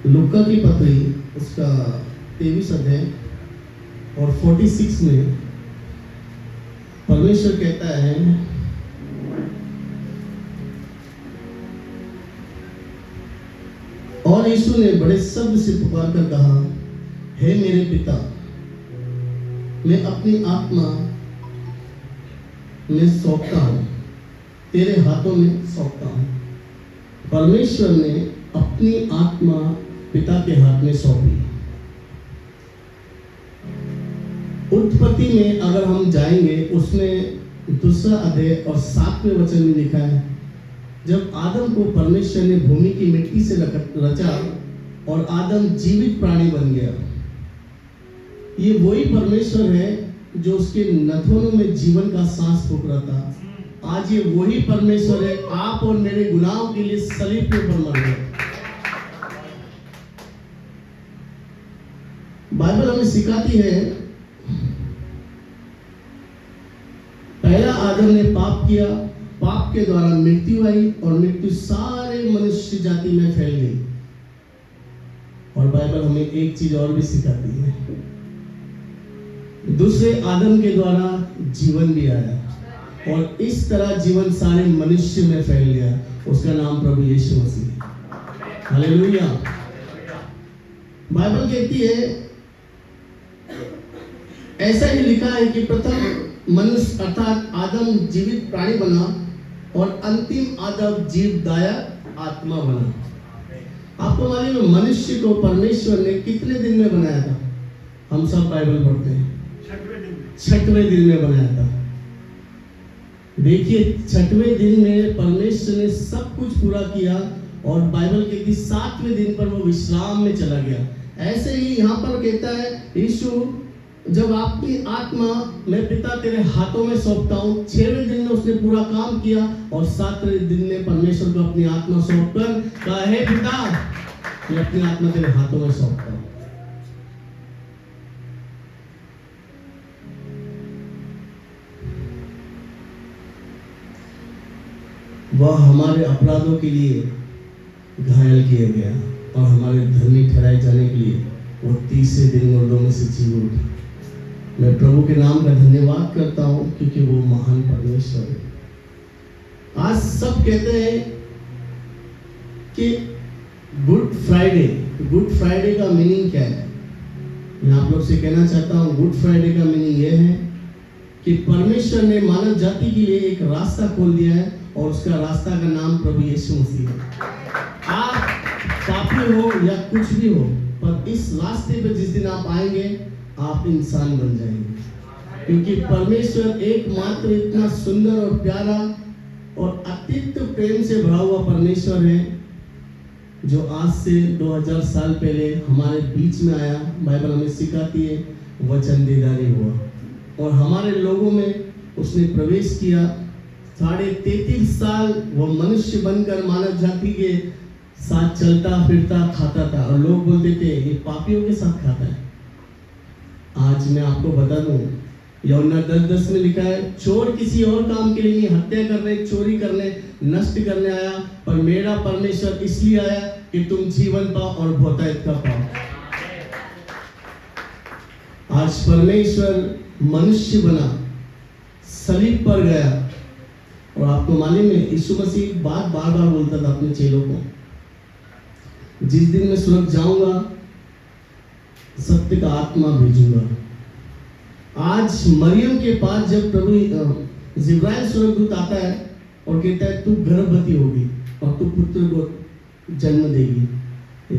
लुका की पत्री उसका 23 अध्याय और 46 में परमेश्वर कहता है, और यीशु ने बड़े शब्द से पुकार कर कहा, हे मेरे पिता, मैं अपनी आत्मा में सौंपता हूँ, तेरे हाथों में सौंपता हूँ। परमेश्वर ने अपनी आत्मा पिता के हाथ में सौंपी। उत्पत्ति में अगर हम जाएंगे, उसमें 2 अध्याय और 7वें वचन में लिखा है, जब आदम को परमेश्वर ने भूमि की मिट्टी से रचा और आदम जीवित प्राणी बन गया। ये वही परमेश्वर है जो उसके नथनों में जीवन का सांस फूंक रहा था। आज ये वही परमेश्वर है, आप और मेरे गुनाहों के लिए सलीब के ऊपर मर गए। बाइबल हमें सिखाती है, पहला आदम ने पाप किया, पाप के द्वारा मृत्यु आई और मृत्यु सारे मनुष्य जाति में फैल गई। और बाइबल हमें एक चीज और भी सिखाती है, दूसरे आदम के द्वारा जीवन भी आया और इस तरह जीवन सारे मनुष्य में फैल गया। उसका नाम प्रभु यीशु मसीह। हालेलुया। बाइबल कहती है, ऐसा ही लिखा है कि प्रथम मनुष्य अर्थात आदम जीवित प्राणी बना और अंतिम आदम जीवदायक आत्मा बना। आपको मालूम है मनुष्य को परमेश्वर ने कितने दिन में बनाया था? हम सब बाइबल पढ़ते हैं, 6वें दिन में बनाया था। देखिए, 6वें दिन में परमेश्वर ने सब कुछ पूरा किया और बाइबल कहती है 7वें दिन पर वो विश्राम में चला गया। ऐसे ही यहाँ पर कहता है यीशु, जब आपकी आत्मा मैं पिता तेरे हाथों में सौंपता हूँ। 6वें दिन में उसने पूरा काम किया और 7वें दिन में परमेश्वर को अपनी आत्मा सौंपकर कहा, हे पिता, मैं अपनी आत्मा तेरे हाथों में सौंपता हूँ। वह हमारे अपराधों के लिए घायल किया गया और हमारे धर्मी ठहराए जाने के लिए वो 30वें दिन मुर्दों में से जी उठा। मैं प्रभु के नाम का धन्यवाद करता हूँ क्योंकि वो महान परमेश्वर है। आज सब कहते हैं कि गुड फ्राइडे का मीनिंग क्या है? मैं आप लोग से कहना चाहता हूँ, गुड फ्राइडे का मीनिंग यह है कि परमेश्वर ने मानव जाति के लिए एक रास्ता खोल दिया है और उसका रास्ता का नाम प्रभु यीशु मसीह है। आप पापी हो या कुछ भी हो, पर इस रास्ते पर जिस दिन आप आएंगे, आप इंसान बन जाएंगे। क्योंकि परमेश्वर एकमात्र इतना सुंदर और प्यारा और अत्यंत प्रेम से भरा हुआ परमेश्वर है, जो आज से 2000 साल पहले हमारे बीच में आया। बाइबल हमें सिखाती है, वचन दीदारी हुआ और हमारे लोगों में उसने प्रवेश किया। 33.5 साल वो मनुष्य बनकर मानव जाति के साथ चलता फिरता खाता था और लोग बोलते थे ये पापियों के साथ खाता है। आज मैं आपको बता दूं, यूहन्ना 10:10 में लिखा है, चोर किसी और काम के लिए नहीं, हत्या करने, चोरी करने, नष्ट करने आया, पर मेरा परमेश्वर इसलिए आया कि तुम जीवन पाओ और बहुतायत का पाओ। आज परमेश्वर मनुष्य बना, सलीब पर गया और आपको मालूम है यीशु मसीह बार बार बोलता था अपने चेलों को, जिस दिन मैं स्वर्ग जाऊंगा सत्य का आत्मा भेजूंगा। आज मरियम के पास जब प्रभु जिब्राइल स्वर्गदूत आता है और कहता है तू गर्भवती होगी और तू पुत्र को जन्म देगी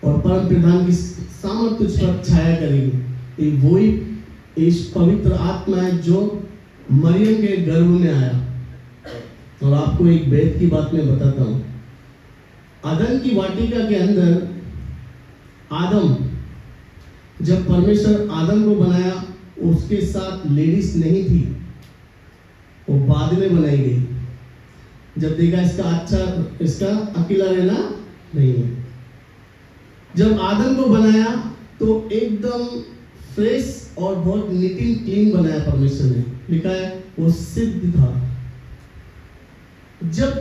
और परम प्रधान की सामर्थ तुझ पर छाया करेगी। ये वही इस पवित्र आत्मा है जो मरियम के गर्भ में आया। और आपको एक वेद की बात मैं बताता हूँ। अदन की वाटिका के अंदर आदम, जब परमेश्वर आदम को बनाया, उसके साथ लेडीज नहीं थी, वो बाद में बनाई गई। जब देखा इसका अकेला रहना नहीं है। जब आदम को बनाया तो एकदम फ्रेश और बहुत नीट एंड क्लीन बनाया परमेश्वर ने। लिखा है वो सिद्ध था। जब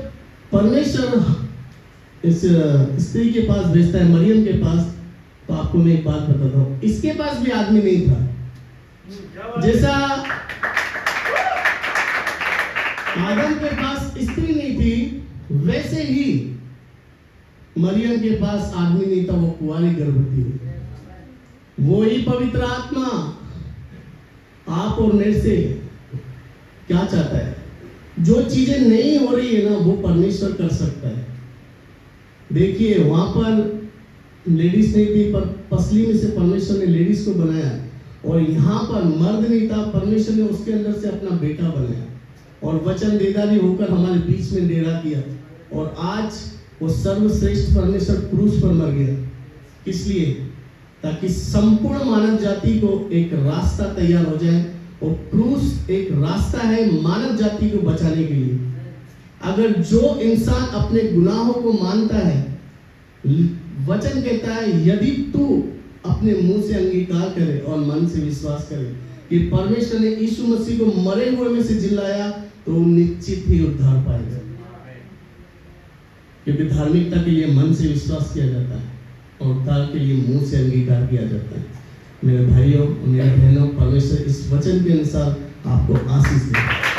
परमेश्वर इस स्त्री के पास भेजता है, मरियम के पास। तो आपको मैं एक बात बताता हूँ, इसके पास भी आदमी नहीं था। जैसा आदम के पास स्त्री नहीं थी, वैसे ही मरियम के पास आदमी नहीं था, वो कुंवारी गर्भवती थी। वो ही पवित्र आत्मा आप और मेरे से क्या चाहता है? जो चीजें नहीं हो रही है ना, वो परमेश्वर कर सकता है। देखिए, वहां पर लेडीज नहीं थी, पर पसली में से परमेश्वर ने लेडीज को बनाया, और यहाँ पर मर्द नहीं था, परमेश्वर ने उसके अंदर से अपना बेटा बनाया और वचन देदारी होकर हमारे बीच में डेरा किया। और आज वो सर्वश्रेष्ठ परमेश्वर क्रूस पर मर गया। किस लिए? ताकि संपूर्ण मानव जाति को एक रास्ता तैयार हो जाए। और क्रूस एक रास्ता है मानव जाति को बचाने के लिए। अगर जो इंसान अपने गुनाहों को मानता है, वचन कहता है यदि तू अपने मुंह से अंगीकार करे और मन से विश्वास करे कि परमेश्वर ने यीशु मसीह को मरे हुए में से जिलाया, तो निश्चित ही उद्धार पाएगा। क्योंकि धार्मिकता के लिए मन से विश्वास किया जाता है और उद्धार के लिए मुंह से अंगीकार किया जाता है। मेरे भाइयों, मेरे बहनों, परमेश्वर इस वचन के अनुसार आपको आशीष दे।